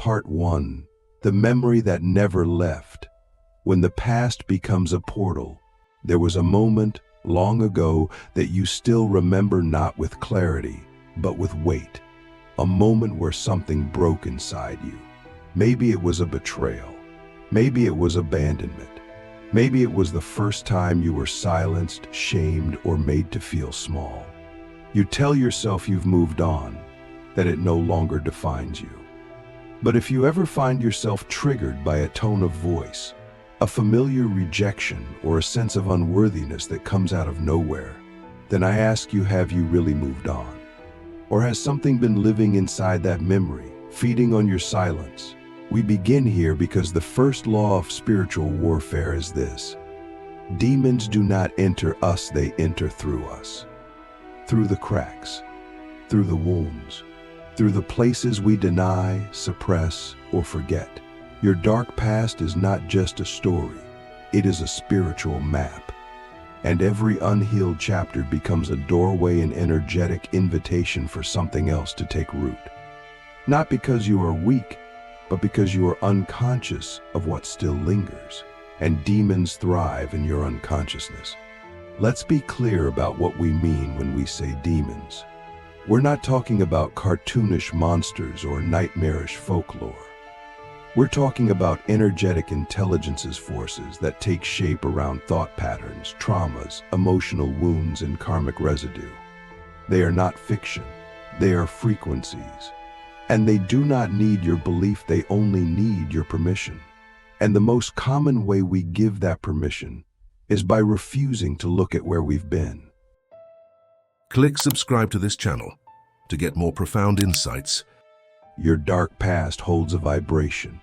Part 1. The memory that never left. When the past becomes a portal, there was a moment long ago that you still remember, not with clarity, but with weight. A moment where something broke inside you. Maybe it was a betrayal. Maybe it was abandonment. Maybe it was the first time you were silenced, shamed, or made to feel small. You tell yourself you've moved on, that it no longer defines you. But if you ever find yourself triggered by a tone of voice, a familiar rejection, or a sense of unworthiness that comes out of nowhere, then I ask you, have you really moved on? Or has something been living inside that memory, feeding on your silence? We begin here because the first law of spiritual warfare is this: demons do not enter us, they enter through us. Through the cracks, through the wounds, through the places we deny, suppress, or forget. Your dark past is not just a story, it is a spiritual map. And every unhealed chapter becomes a doorway, an energetic invitation for something else to take root. Not because you are weak, but because you are unconscious of what still lingers. And demons thrive in your unconsciousness. Let's be clear about what we mean when we say demons. We're not talking about cartoonish monsters or nightmarish folklore. We're talking about energetic intelligences, forces that take shape around thought patterns, traumas, emotional wounds, and karmic residue. They are not fiction, they are frequencies. And they do not need your belief, they only need your permission. And the most common way we give that permission is by refusing to look at where we've been. Click subscribe to this channel to get more profound insights. Your dark past holds a vibration.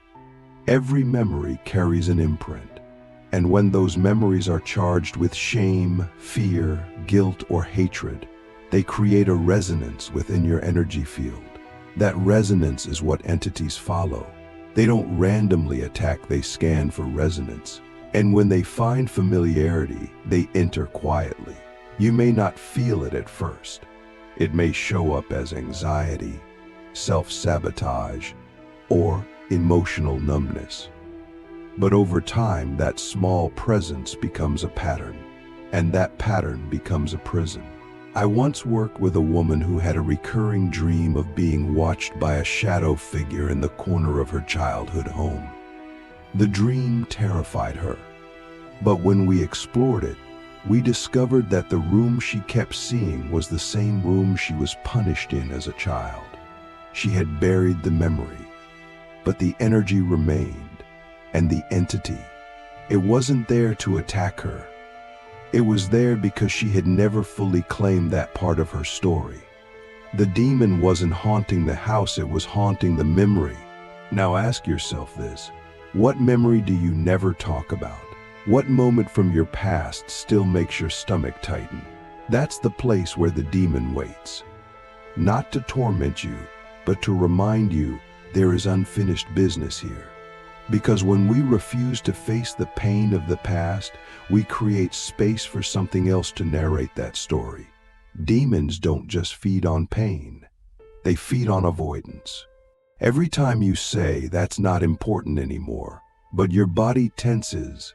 Every memory carries an imprint. And when those memories are charged with shame, fear, guilt, or hatred, they create a resonance within your energy field. That resonance is what entities follow. They don't randomly attack, they scan for resonance. And when they find familiarity, they enter quietly. You may not feel it at first. It may show up as anxiety, self-sabotage, or emotional numbness. But over time, that small presence becomes a pattern, and that pattern becomes a prison. I once worked with a woman who had a recurring dream of being watched by a shadow figure in the corner of her childhood home. The dream terrified her, but when we explored it, we discovered that the room she kept seeing was the same room she was punished in as a child. She had buried the memory, but the energy remained, and the entity, it wasn't there to attack her. It was there because she had never fully claimed that part of her story. The demon wasn't haunting the house, it was haunting the memory. Now ask yourself this: what memory do you never talk about? What moment from your past still makes your stomach tighten? That's the place where the demon waits. Not to torment you, but to remind you there is unfinished business here. Because when we refuse to face the pain of the past, we create space for something else to narrate that story. Demons don't just feed on pain, they feed on avoidance. Every time you say, "That's not important anymore," but your body tenses,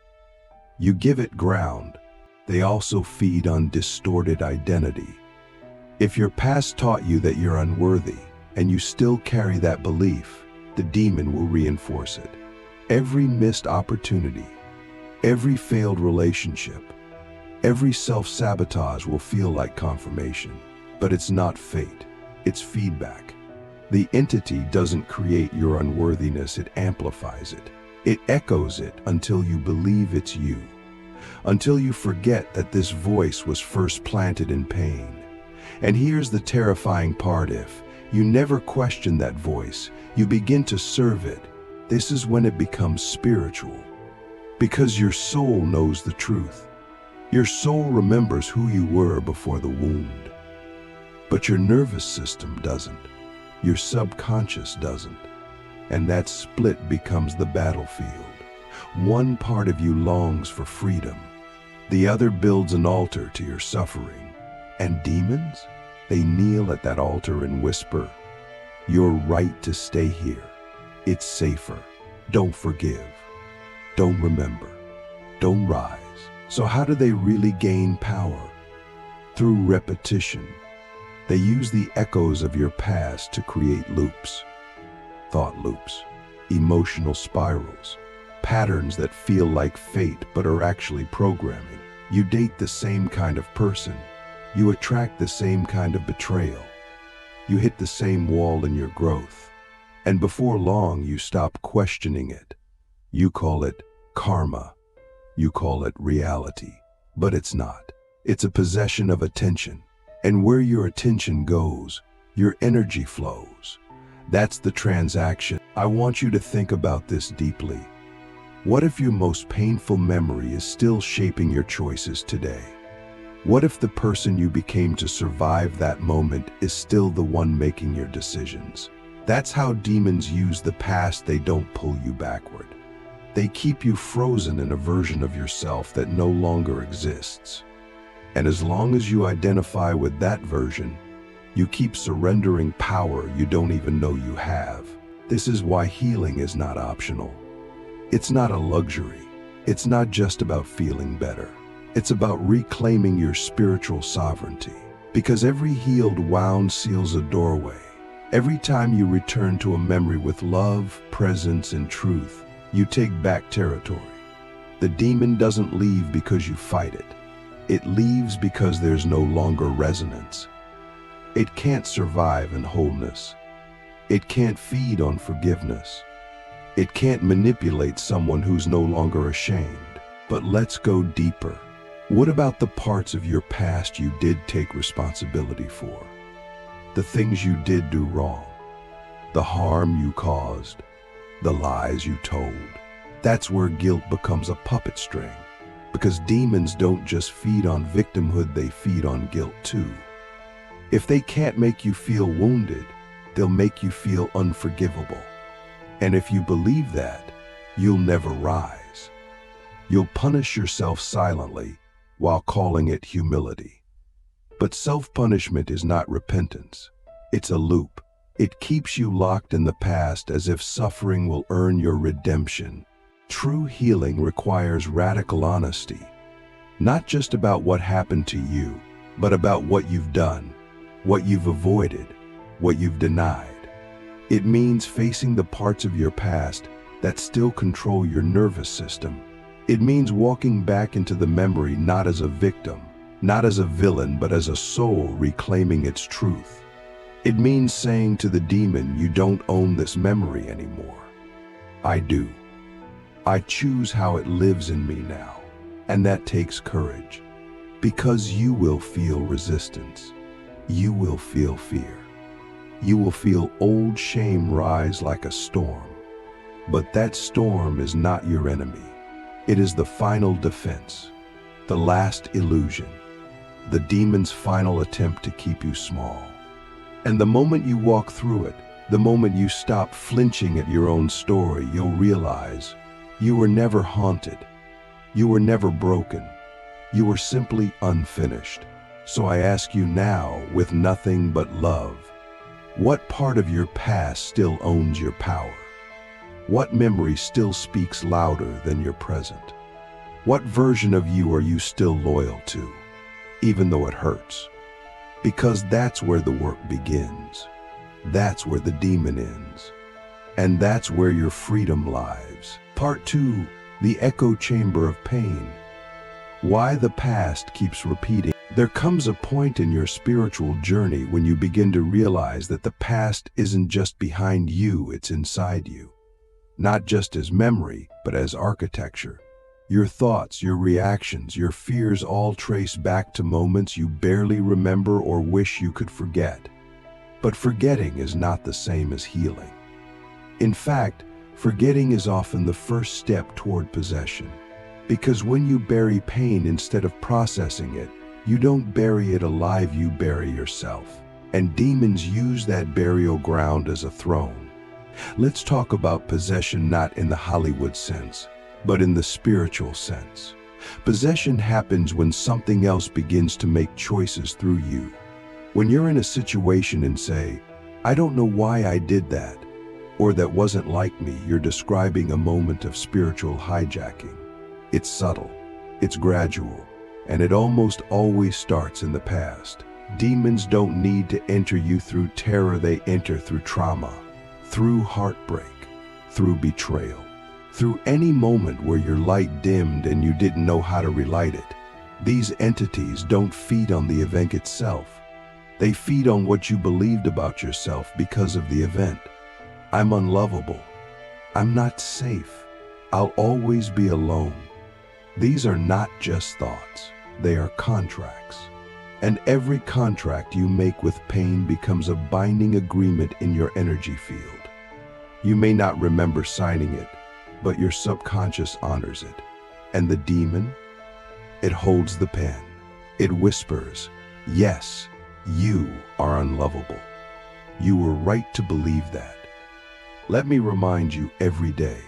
you give it ground, they also feed on distorted identity. If your past taught you that you're unworthy, and you still carry that belief, the demon will reinforce it. Every missed opportunity, every failed relationship, every self-sabotage will feel like confirmation. But it's not fate, it's feedback. The entity doesn't create your unworthiness, it amplifies it. It echoes it until you believe it's you, until you forget that this voice was first planted in pain. And here's the terrifying part: if you never question that voice, you begin to serve it, this is when it becomes spiritual. Because your soul knows the truth. Your soul remembers who you were before the wound. But your nervous system doesn't. Your subconscious doesn't. And that split becomes the battlefield. One part of you longs for freedom. The other builds an altar to your suffering. And demons? They kneel at that altar and whisper, "You're right to stay here. It's safer. Don't forgive. Don't remember. Don't rise. So how do they really gain power? Through repetition. They use the echoes of your past to create loops, thought loops, emotional spirals, patterns that feel like fate but are actually programming. You date the same kind of person. You attract the same kind of betrayal. You hit the same wall in your growth. And before long, you stop questioning it. You call it karma. You call it reality. But it's not. It's a possession of attention. And where your attention goes, your energy flows. That's the transaction. I want you to think about this deeply. What if your most painful memory is still shaping your choices today? What if the person you became to survive that moment is still the one making your decisions? That's how demons use the past. They don't pull you backward. They keep you frozen in a version of yourself that no longer exists. And as long as you identify with that version, you keep surrendering power you don't even know you have. This is why healing is not optional. It's not a luxury. It's not just about feeling better. It's about reclaiming your spiritual sovereignty. Because every healed wound seals a doorway. Every time you return to a memory with love, presence, and truth, you take back territory. The demon doesn't leave because you fight it. It leaves because there's no longer resonance. It can't survive in wholeness. It can't feed on forgiveness. It can't manipulate someone who's no longer ashamed. But let's go deeper. What about the parts of your past you did take responsibility for? The things you did do wrong, the harm you caused, the lies you told. That's where guilt becomes a puppet string. Because demons don't just feed on victimhood, they feed on guilt too. If they can't make you feel wounded, they'll make you feel unforgivable. And if you believe that, you'll never rise. You'll punish yourself silently while calling it humility. But self-punishment is not repentance. It's a loop. It keeps you locked in the past as if suffering will earn your redemption. True healing requires radical honesty, not just about what happened to you, but about what you've done, what you've avoided, what you've denied. It means facing the parts of your past that still control your nervous system. It means walking back into the memory not as a victim, not as a villain, but as a soul reclaiming its truth. It means saying to the demon, you don't own this memory anymore. I do. I choose how it lives in me now. And that takes courage. Because you will feel resistance. You will feel fear. You will feel old shame rise like a storm. But that storm is not your enemy. It is the final defense, the last illusion, the demon's final attempt to keep you small. And the moment you walk through it, the moment you stop flinching at your own story, you'll realize you were never haunted. You were never broken. You were simply unfinished. So I ask you now, with nothing but love, what part of your past still owns your power? What memory still speaks louder than your present? What version of you are you still loyal to, even though it hurts? Because that's where the work begins. That's where the demon ends. And that's where your freedom lies. Part 2, the echo chamber of pain. Why the past keeps repeating. There comes a point in your spiritual journey when you begin to realize that the past isn't just behind you, it's inside you. Not just as memory, but as architecture. Your thoughts, your reactions, your fears all trace back to moments you barely remember or wish you could forget. But forgetting is not the same as healing. In fact, forgetting is often the first step toward possession. Because when you bury pain instead of processing it, you don't bury it alive, you bury yourself. And demons use that burial ground as a throne. Let's talk about possession not in the Hollywood sense, but in the spiritual sense. Possession happens when something else begins to make choices through you. When you're in a situation and say, I don't know why I did that, or that wasn't like me, you're describing a moment of spiritual hijacking. It's subtle, it's gradual, and it almost always starts in the past. Demons don't need to enter you through terror, they enter through trauma, through heartbreak, through betrayal, through any moment where your light dimmed and you didn't know how to relight it. These entities don't feed on the event itself. They feed on what you believed about yourself because of the event. I'm unlovable. I'm not safe. I'll always be alone. These are not just thoughts. They are contracts. And every contract you make with pain becomes a binding agreement in your energy field. You may not remember signing it, but your subconscious honors it. And the demon? It holds the pen. It whispers, yes, you are unlovable. You were right to believe that. Let me remind you every day,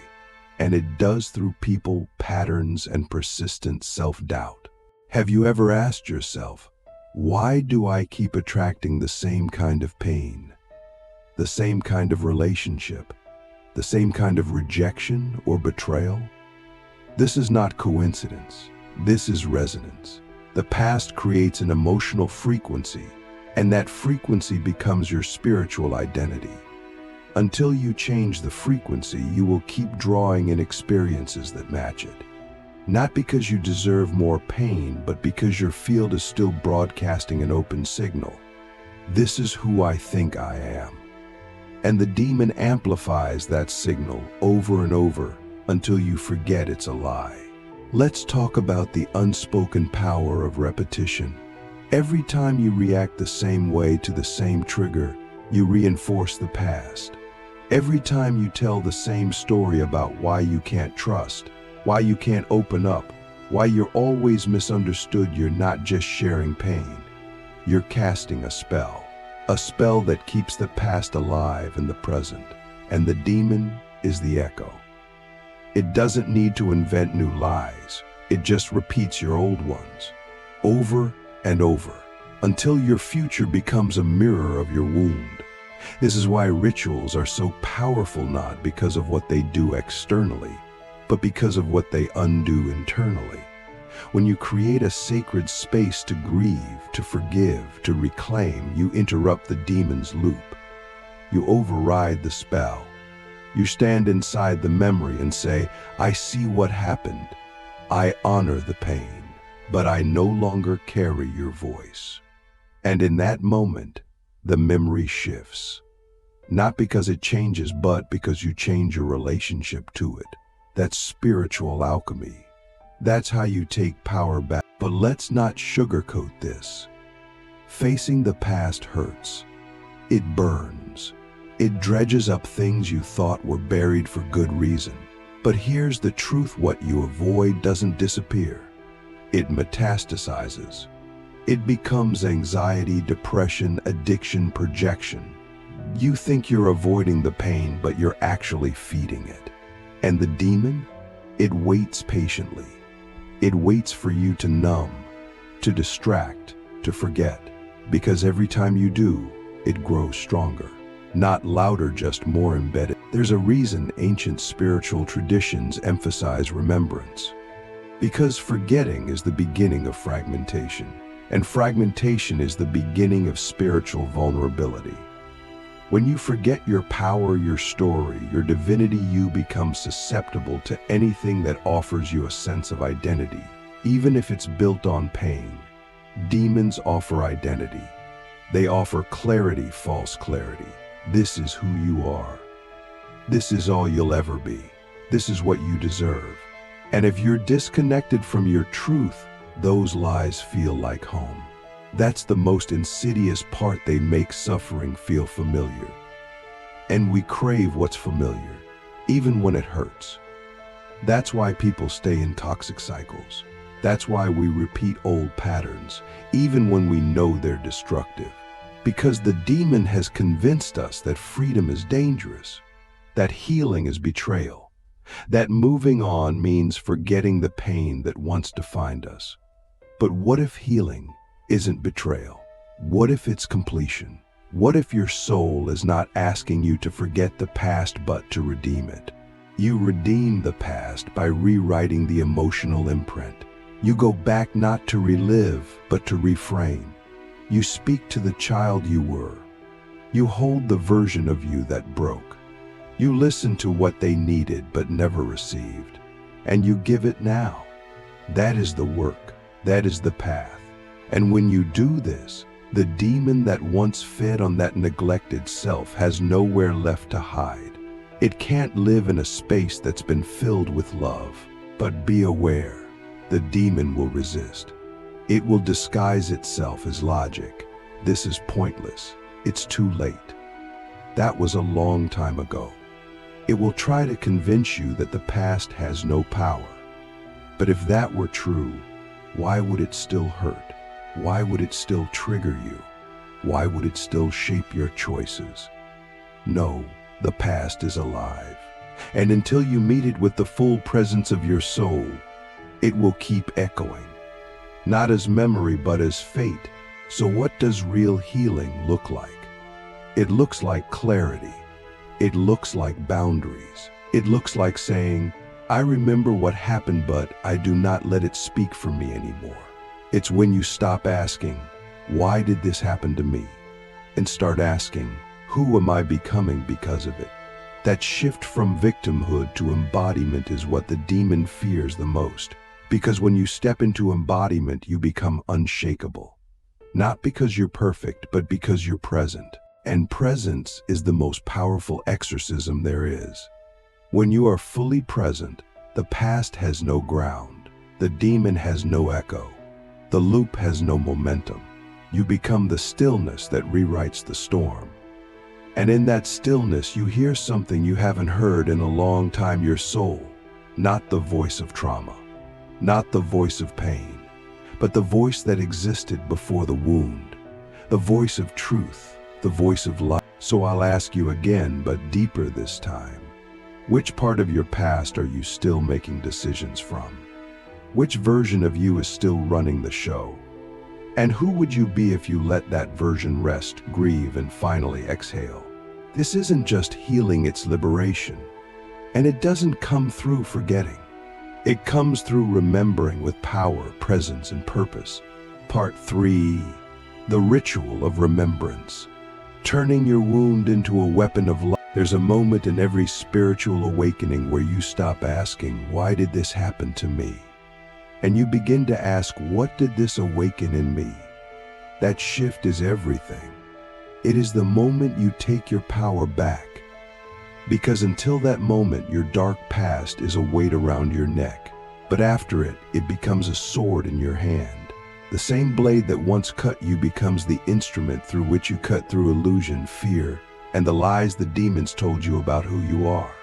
and it does through people, patterns, and persistent self-doubt. Have you ever asked yourself, why do I keep attracting the same kind of pain, the same kind of relationship, the same kind of rejection or betrayal? This is not coincidence. This is resonance. The past creates an emotional frequency, and that frequency becomes your spiritual identity. Until you change the frequency, you will keep drawing in experiences that match it. Not because you deserve more pain, but because your field is still broadcasting an open signal. This is who I think I am. And the demon amplifies that signal over and over until you forget it's a lie. Let's talk about the unspoken power of repetition. Every time you react the same way to the same trigger, you reinforce the past. Every time you tell the same story about why you can't trust, why you can't open up, why you're always misunderstood, you're not just sharing pain. You're casting a spell that keeps the past alive in the present. And the demon is the echo. It doesn't need to invent new lies. It just repeats your old ones, over and over, until your future becomes a mirror of your wound. This is why rituals are so powerful, not because of what they do externally, but because of what they undo internally. When you create a sacred space to grieve, to forgive, to reclaim, you interrupt the demon's loop. You override the spell. You stand inside the memory and say, I see what happened. I honor the pain, but I no longer carry your voice. And in that moment, the memory shifts. Not because it changes, but because you change your relationship to it. That's spiritual alchemy. That's how you take power back. But let's not sugarcoat this. Facing the past hurts. It burns. It dredges up things you thought were buried for good reason. But here's the truth: what you avoid doesn't disappear. It metastasizes. It becomes anxiety, depression, addiction, projection. You think you're avoiding the pain, but you're actually feeding it. And the demon? It waits patiently. It waits for you to numb, to distract, to forget. Because every time you do, it grows stronger. Not louder, just more embedded. There's a reason ancient spiritual traditions emphasize remembrance. Because forgetting is the beginning of fragmentation, and fragmentation is the beginning of spiritual vulnerability. When you forget your power, your story, your divinity, you become susceptible to anything that offers you a sense of identity, even if it's built on pain. Demons offer identity. They offer clarity, false clarity. This is who you are. This is all you'll ever be. This is what you deserve. And if you're disconnected from your truth, those lies feel like home. That's the most insidious part. They make suffering feel familiar. And we crave what's familiar, even when it hurts. That's why people stay in toxic cycles. That's why we repeat old patterns, even when we know they're destructive. Because the demon has convinced us that freedom is dangerous, that healing is betrayal, that moving on means forgetting the pain that once defined us. But what if healing isn't betrayal? What if it's completion? What if your soul is not asking you to forget the past but to redeem it? You redeem the past by rewriting the emotional imprint. You go back not to relive, but to reframe. You speak to the child you were. You hold the version of you that broke. You listen to what they needed but never received, and you give it now. That is the work. That is the path. And when you do this, the demon that once fed on that neglected self has nowhere left to hide. It can't live in a space that's been filled with love. But be aware, the demon will resist. It will disguise itself as logic. This is pointless. It's too late. That was a long time ago. It will try to convince you that the past has no power. But if that were true, why would it still hurt? Why would it still trigger you? Why would it still shape your choices? No, the past is alive. And until you meet it with the full presence of your soul, it will keep echoing. Not as memory, but as fate. So what does real healing look like? It looks like clarity. It looks like boundaries. It looks like saying, I remember what happened, but I do not let it speak for me anymore. It's when you stop asking, why did this happen to me? And start asking, who am I becoming because of it? That shift from victimhood to embodiment is what the demon fears the most. Because when you step into embodiment, you become unshakable. Not because you're perfect, but because you're present. And presence is the most powerful exorcism there is. When you are fully present, the past has no ground. The demon has no echo. The loop has no momentum. You become the stillness that rewrites the storm. And in that stillness, you hear something you haven't heard in a long time, your soul. Not the voice of trauma, not the voice of pain, but the voice that existed before the wound. The voice of truth. The voice of life. So I'll ask you again, but deeper this time. Which part of your past are you still making decisions from? Which version of you is still running the show? And who would you be if you let that version rest, grieve, and finally exhale? This isn't just healing, it's liberation. And it doesn't come through forgetting. It comes through remembering with power, presence, and purpose. Part 3. The ritual of remembrance. Turning your wound into a weapon of life. There's a moment in every spiritual awakening where you stop asking, why did this happen to me? And you begin to ask, what did this awaken in me? That shift is everything. It is the moment you take your power back. Because until that moment, your dark past is a weight around your neck. But after it, it becomes a sword in your hand. The same blade that once cut you becomes the instrument through which you cut through illusion, fear, and the lies the demons told you about who you are.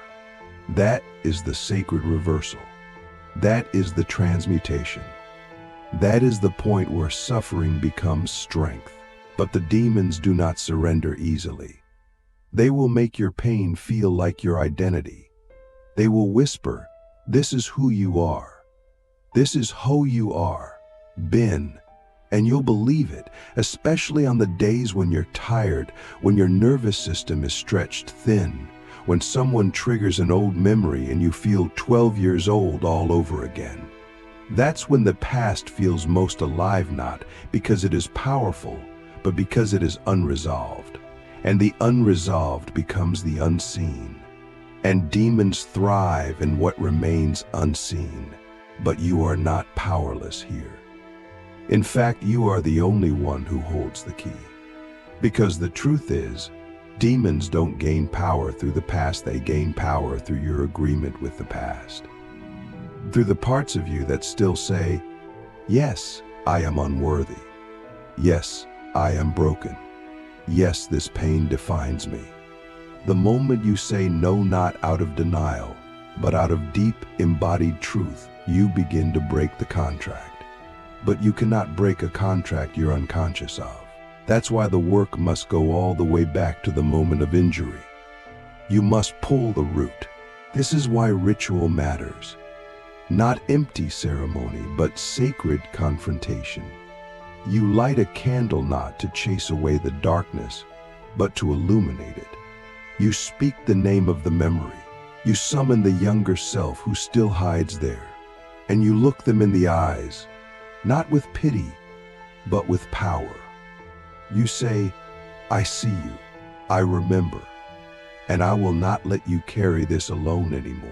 That is the sacred reversal. That is the transmutation. That is the point where suffering becomes strength. But the demons do not surrender easily. They will make your pain feel like your identity. They will whisper, this is who you are. This is who you are. Been, and you'll believe it, especially on the days when you're tired, when your nervous system is stretched thin, when someone triggers an old memory and you feel 12 years old all over again. That's when the past feels most alive, not because it is powerful, but because it is unresolved. And the unresolved becomes the unseen. And demons thrive in what remains unseen. But you are not powerless here. In fact, you are the only one who holds the key. Because the truth is, demons don't gain power through the past, they gain power through your agreement with the past. Through the parts of you that still say, yes, I am unworthy. Yes, I am broken. Yes, this pain defines me. The moment you say no, not out of denial, but out of deep embodied truth, you begin to break the contract. But you cannot break a contract you're unconscious of. That's why the work must go all the way back to the moment of injury. You must pull the root. This is why ritual matters. Not empty ceremony, but sacred confrontation. You light a candle not to chase away the darkness, but to illuminate it. You speak the name of the memory. You summon the younger self who still hides there, and you look them in the eyes, not with pity, but with power. You say, I see you, I remember, and I will not let you carry this alone anymore.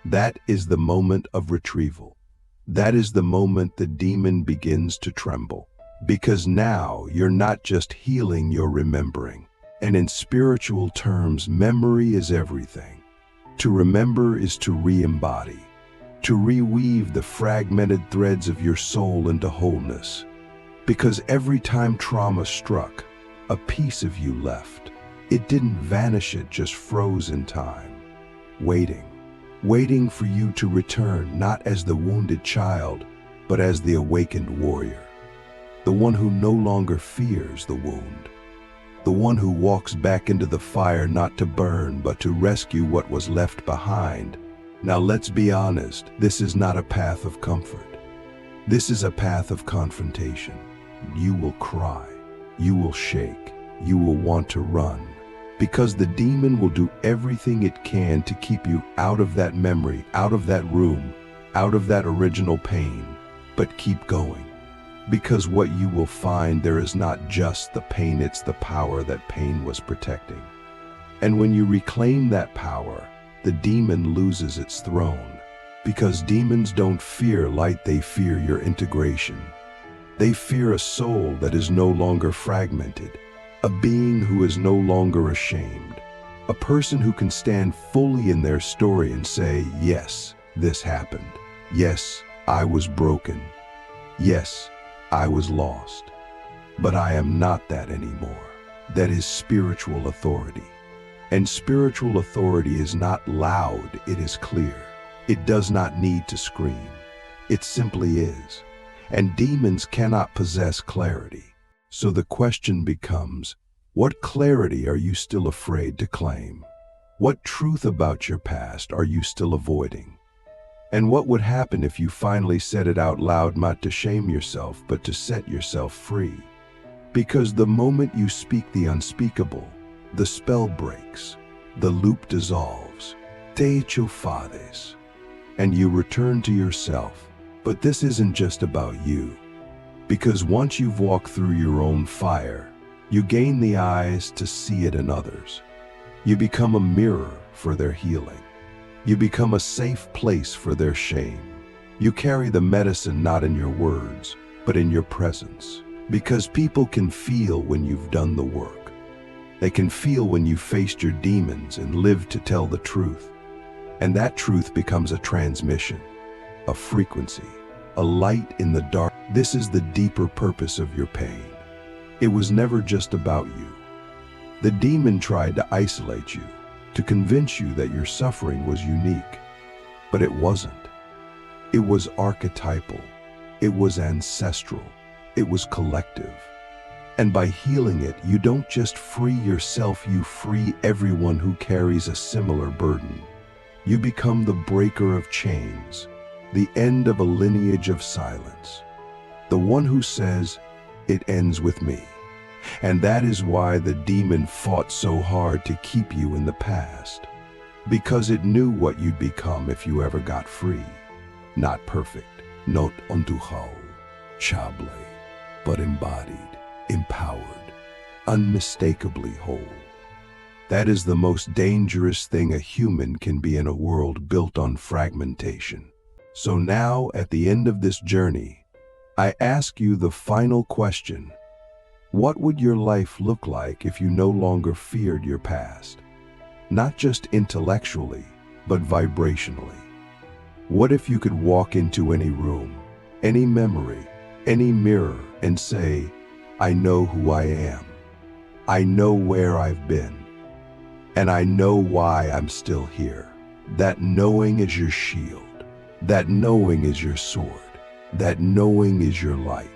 That is the moment of retrieval. That is the moment the demon begins to tremble. Because now you're not just healing, you're remembering. And in spiritual terms, memory is everything. To remember is to re-embody, to reweave the fragmented threads of your soul into wholeness. Because every time trauma struck, a piece of you left. It didn't vanish, it just froze in time, waiting for you to return, not as the wounded child, but as the awakened warrior. The one who no longer fears the wound. The one who walks back into the fire not to burn, but to rescue what was left behind. Now let's be honest, this is not a path of comfort. This is a path of confrontation. You will cry, you will shake, you will want to run. Because the demon will do everything it can to keep you out of that memory, out of that room, out of that original pain. But keep going. Because what you will find, there is not just the pain, it's the power that pain was protecting. And when you reclaim that power, the demon loses its throne. Because demons don't fear light, they fear your integration. They fear a soul that is no longer fragmented, a being who is no longer ashamed, a person who can stand fully in their story and say, yes, this happened. Yes, I was broken. Yes, I was lost, but I am not that anymore. That is spiritual authority. And spiritual authority is not loud, it is clear. It does not need to scream. It simply is. And demons cannot possess clarity. So the question becomes, what clarity are you still afraid to claim? What truth about your past are you still avoiding? And what would happen if you finally said it out loud, not to shame yourself, but to set yourself free? Because the moment you speak the unspeakable, the spell breaks, the loop dissolves, te fades, and you return to yourself. But this isn't just about you. Because once you've walked through your own fire, you gain the eyes to see it in others. You become a mirror for their healing. You become a safe place for their shame. You carry the medicine not in your words, but in your presence. Because people can feel when you've done the work. They can feel when you faced your demons and lived to tell the truth. And that truth becomes a transmission, a frequency, a light in the dark. This is the deeper purpose of your pain. It was never just about you. The demon tried to isolate you, to convince you that your suffering was unique, but it wasn't. It was archetypal, it was ancestral, it was collective. And by healing it, you don't just free yourself, you free everyone who carries a similar burden. You become the breaker of chains, the end of a lineage of silence, the one who says, it ends with me. And that is why the demon fought so hard to keep you in the past. Because it knew what you'd become if you ever got free. Not perfect, not untouchable, but embodied, empowered, unmistakably whole. That is the most dangerous thing a human can be in a world built on fragmentation. So now, at the end of this journey, I ask you the final question. What would your life look like if you no longer feared your past? Not just intellectually, but vibrationally. What if you could walk into any room, any memory, any mirror and say, I know who I am. I know where I've been. And I know why I'm still here. That knowing is your shield. That knowing is your sword. That knowing is your light.